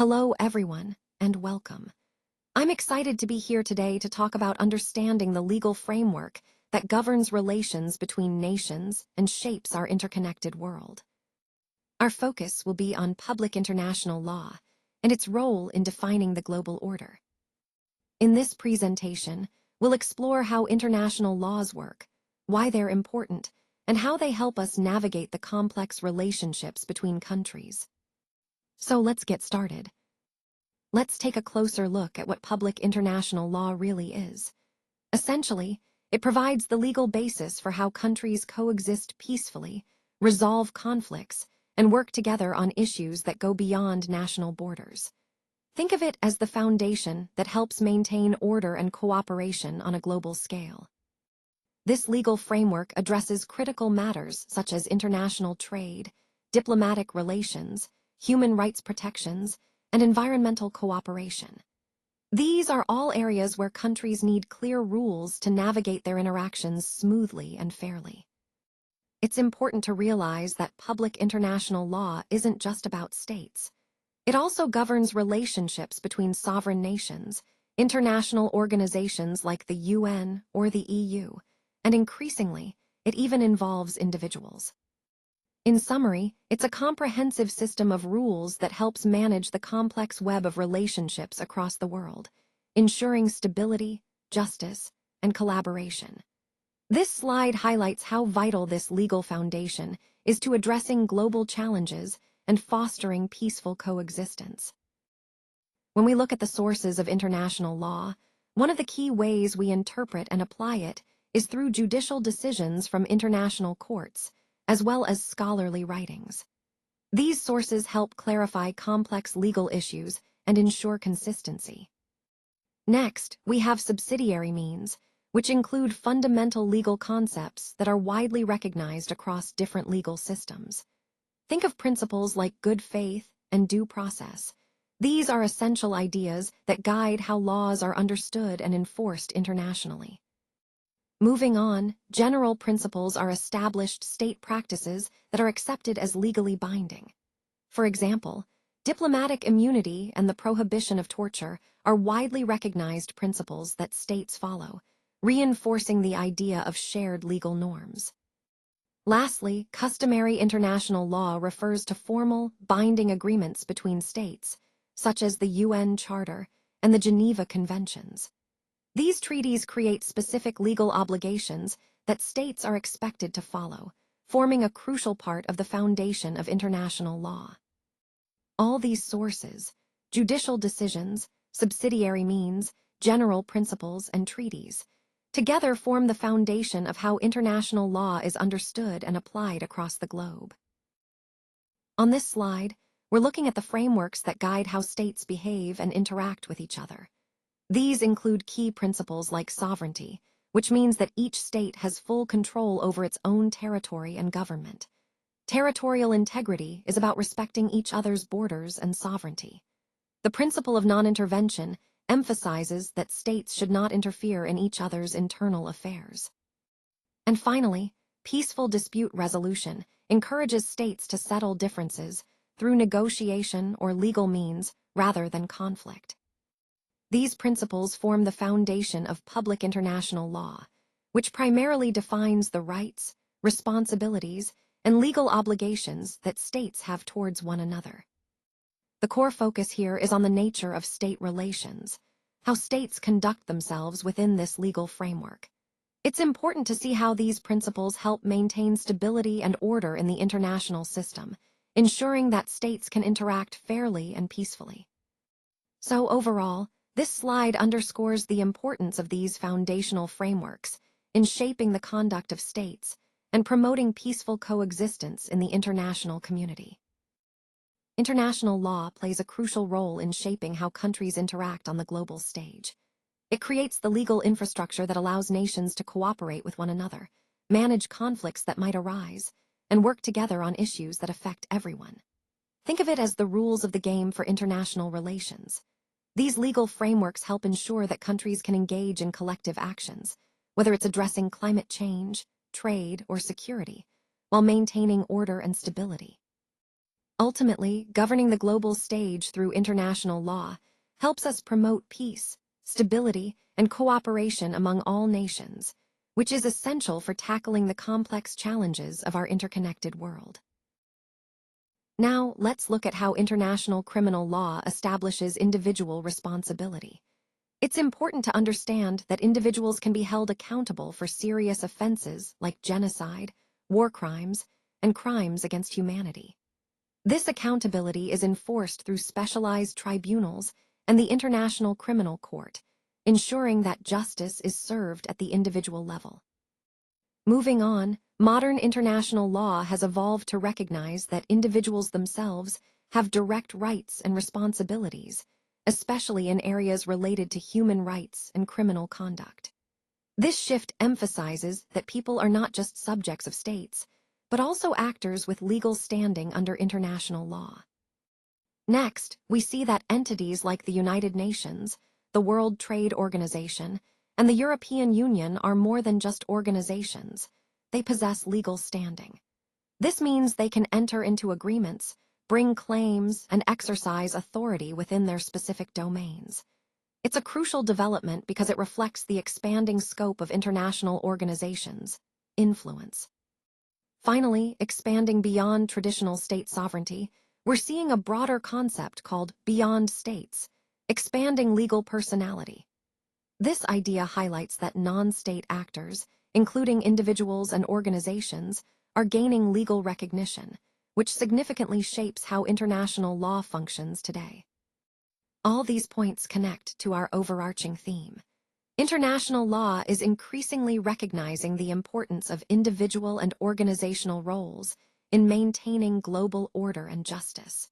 Hello, everyone, and welcome. I'm excited to be here today to talk about understanding the legal framework that governs relations between nations and shapes our interconnected world. Our focus will be on public international law and its role in defining the global order. In this presentation, we'll explore how international laws work, why they're important, and how they help us navigate the complex relationships between countries. So let's get started. Let's take a closer look at what public international law really is. Essentially, it provides the legal basis for how countries coexist peacefully, resolve conflicts, and work together on issues that go beyond national borders. Think of it as the foundation that helps maintain order and cooperation on a global scale. This legal framework addresses critical matters such as international trade, diplomatic relations, human rights protections, and environmental cooperation. These are all areas where countries need clear rules to navigate their interactions smoothly and fairly. It's important to realize that public international law isn't just about states. It also governs relationships between sovereign nations, international organizations like the UN or the EU, and increasingly, it even involves individuals. In summary, it's a comprehensive system of rules that helps manage the complex web of relationships across the world, ensuring stability, justice, and collaboration. This slide highlights how vital this legal foundation is to addressing global challenges and fostering peaceful coexistence. When we look at the sources of international law, one of the key ways we interpret and apply it is through judicial decisions from international courts, as well as scholarly writings. These sources help clarify complex legal issues and ensure consistency. Next, we have subsidiary means, which include fundamental legal concepts that are widely recognized across different legal systems. Think of principles like good faith and due process. These are essential ideas that guide how laws are understood and enforced internationally. Moving on, general principles are established state practices that are accepted as legally binding. For example, diplomatic immunity and the prohibition of torture are widely recognized principles that states follow, reinforcing the idea of shared legal norms. Lastly, customary international law refers to formal, binding agreements between states, such as the UN Charter and the Geneva Conventions. These treaties create specific legal obligations that states are expected to follow, forming a crucial part of the foundation of international law. All these sources, judicial decisions, subsidiary means, general principles, and treaties, together form the foundation of how international law is understood and applied across the globe. On this slide, we're looking at the frameworks that guide how states behave and interact with each other. These include key principles like sovereignty, which means that each state has full control over its own territory and government. Territorial integrity is about respecting each other's borders and sovereignty. The principle of non-intervention emphasizes that states should not interfere in each other's internal affairs. And finally, peaceful dispute resolution encourages states to settle differences through negotiation or legal means rather than conflict. These principles form the foundation of public international law, which primarily defines the rights, responsibilities, and legal obligations that states have towards one another. The core focus here is on the nature of state relations, how states conduct themselves within this legal framework. It's important to see how these principles help maintain stability and order in the international system, ensuring that states can interact fairly and peacefully. So overall, this slide underscores the importance of these foundational frameworks in shaping the conduct of states and promoting peaceful coexistence in the international community. International law plays a crucial role in shaping how countries interact on the global stage. It creates the legal infrastructure that allows nations to cooperate with one another, manage conflicts that might arise, and work together on issues that affect everyone. Think of it as the rules of the game for international relations. These legal frameworks help ensure that countries can engage in collective actions, whether it's addressing climate change, trade, or security, while maintaining order and stability. Ultimately, governing the global stage through international law helps us promote peace, stability, and cooperation among all nations, which is essential for tackling the complex challenges of our interconnected world. Now, let's look at how international criminal law establishes individual responsibility. It's important to understand that individuals can be held accountable for serious offenses like genocide, war crimes, and crimes against humanity. This accountability is enforced through specialized tribunals and the International Criminal Court, ensuring that justice is served at the individual level. Moving on, modern international law has evolved to recognize that individuals themselves have direct rights and responsibilities, especially in areas related to human rights and criminal conduct. This shift emphasizes that people are not just subjects of states, but also actors with legal standing under international law. Next, we see that entities like the United Nations, the World Trade Organization, and the European Union are more than just organizations. They possess legal standing. This means they can enter into agreements, bring claims, and exercise authority within their specific domains. It's a crucial development because it reflects the expanding scope of international organizations' influence. Finally, expanding beyond traditional state sovereignty, we're seeing a broader concept called beyond states, expanding legal personality. This idea highlights that non-state actors, including individuals and organizations, are gaining legal recognition, which significantly shapes how international law functions today. All these points connect to our overarching theme. International law is increasingly recognizing the importance of individual and organizational roles in maintaining global order and justice.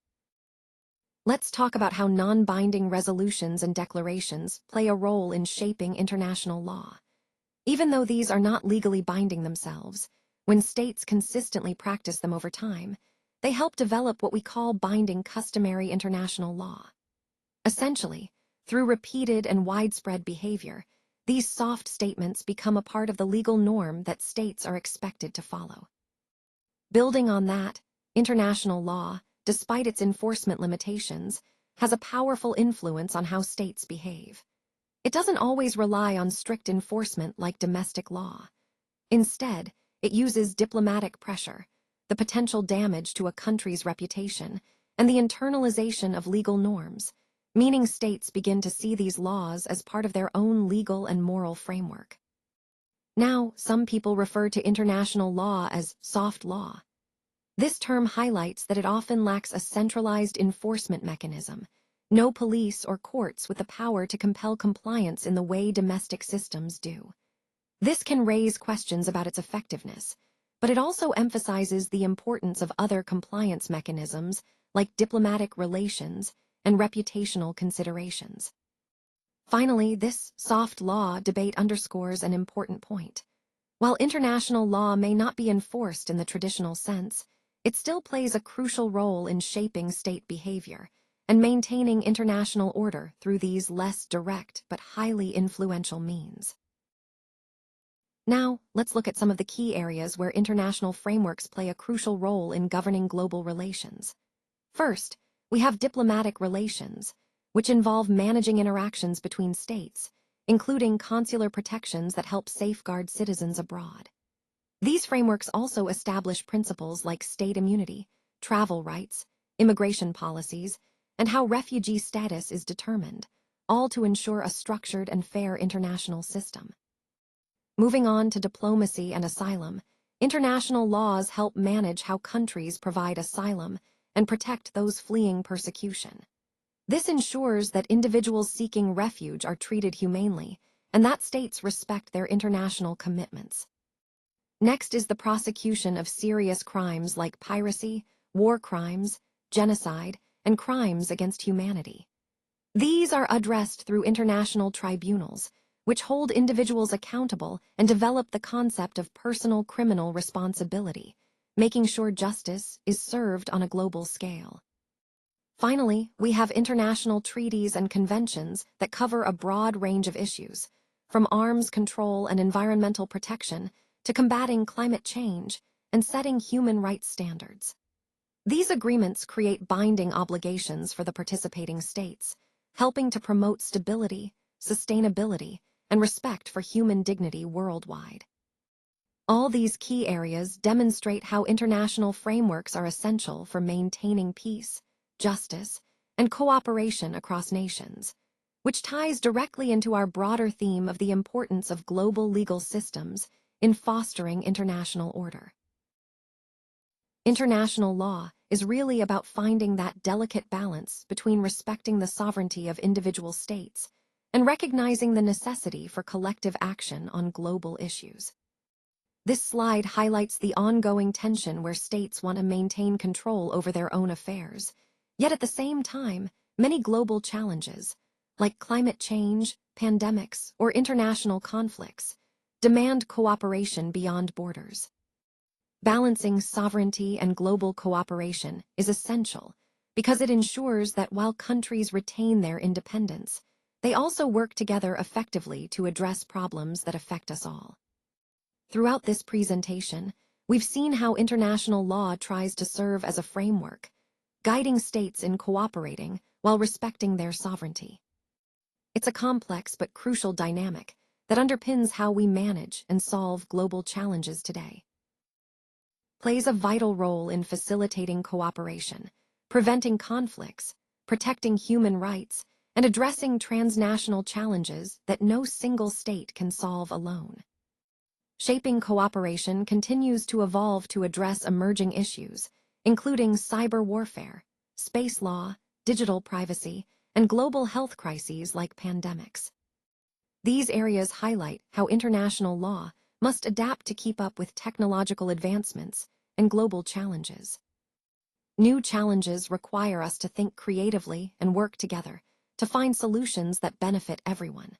Let's talk about how non-binding resolutions and declarations play a role in shaping international law. Even though these are not legally binding themselves, when states consistently practice them over time, they help develop what we call binding customary international law. Essentially, through repeated and widespread behavior, these soft statements become a part of the legal norm that states are expected to follow. Building on that, international law, despite its enforcement limitations, has a powerful influence on how states behave. It doesn't always rely on strict enforcement like domestic law. Instead, it uses diplomatic pressure, the potential damage to a country's reputation, and the internalization of legal norms, meaning states begin to see these laws as part of their own legal and moral framework. Now, some people refer to international law as soft law. This term highlights that it often lacks a centralized enforcement mechanism, no police or courts with the power to compel compliance in the way domestic systems do. This can raise questions about its effectiveness, but it also emphasizes the importance of other compliance mechanisms like diplomatic relations and reputational considerations. Finally, this soft law debate underscores an important point. While international law may not be enforced in the traditional sense, it still plays a crucial role in shaping state behavior and maintaining international order through these less direct but highly influential means. Now, let's look at some of the key areas where international frameworks play a crucial role in governing global relations. First, we have diplomatic relations, which involve managing interactions between states, including consular protections that help safeguard citizens abroad. These frameworks also establish principles like state immunity, travel rights, immigration policies, and how refugee status is determined, all to ensure a structured and fair international system. Moving on to diplomacy and asylum, international laws help manage how countries provide asylum and protect those fleeing persecution. This ensures that individuals seeking refuge are treated humanely and that states respect their international commitments. Next is the prosecution of serious crimes like piracy, war crimes, genocide, and crimes against humanity. These are addressed through international tribunals, which hold individuals accountable and develop the concept of personal criminal responsibility, making sure justice is served on a global scale. Finally, we have international treaties and conventions that cover a broad range of issues, from arms control and environmental protection to combating climate change and setting human rights standards. These agreements create binding obligations for the participating states, helping to promote stability, sustainability, and respect for human dignity worldwide. All these key areas demonstrate how international frameworks are essential for maintaining peace, justice, and cooperation across nations, which ties directly into our broader theme of the importance of global legal systems in fostering international order. International law is really about finding that delicate balance between respecting the sovereignty of individual states and recognizing the necessity for collective action on global issues. This slide highlights the ongoing tension where states want to maintain control over their own affairs, yet at the same time, many global challenges, like climate change, pandemics, or international conflicts, demand cooperation beyond borders. Balancing sovereignty and global cooperation is essential because it ensures that while countries retain their independence, they also work together effectively to address problems that affect us all. Throughout this presentation, we've seen how international law tries to serve as a framework, guiding states in cooperating while respecting their sovereignty. It's a complex but crucial dynamic that underpins how we manage and solve global challenges today. Plays a vital role in facilitating cooperation, preventing conflicts, protecting human rights, and addressing transnational challenges that no single state can solve alone. Shaping cooperation continues to evolve to address emerging issues, including cyber warfare, space law, digital privacy, and global health crises like pandemics. These areas highlight how international law must adapt to keep up with technological advancements and global challenges. New challenges require us to think creatively and work together to find solutions that benefit everyone.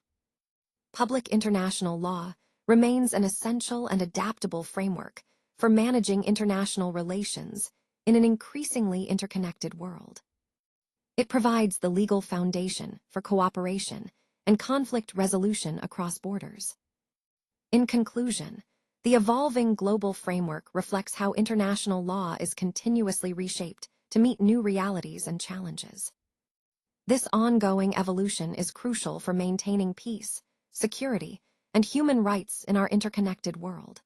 Public international law remains an essential and adaptable framework for managing international relations in an increasingly interconnected world. It provides the legal foundation for cooperation and conflict resolution across borders. In conclusion, the evolving global framework reflects how international law is continuously reshaped to meet new realities and challenges. This ongoing evolution is crucial for maintaining peace, security, and human rights in our interconnected world.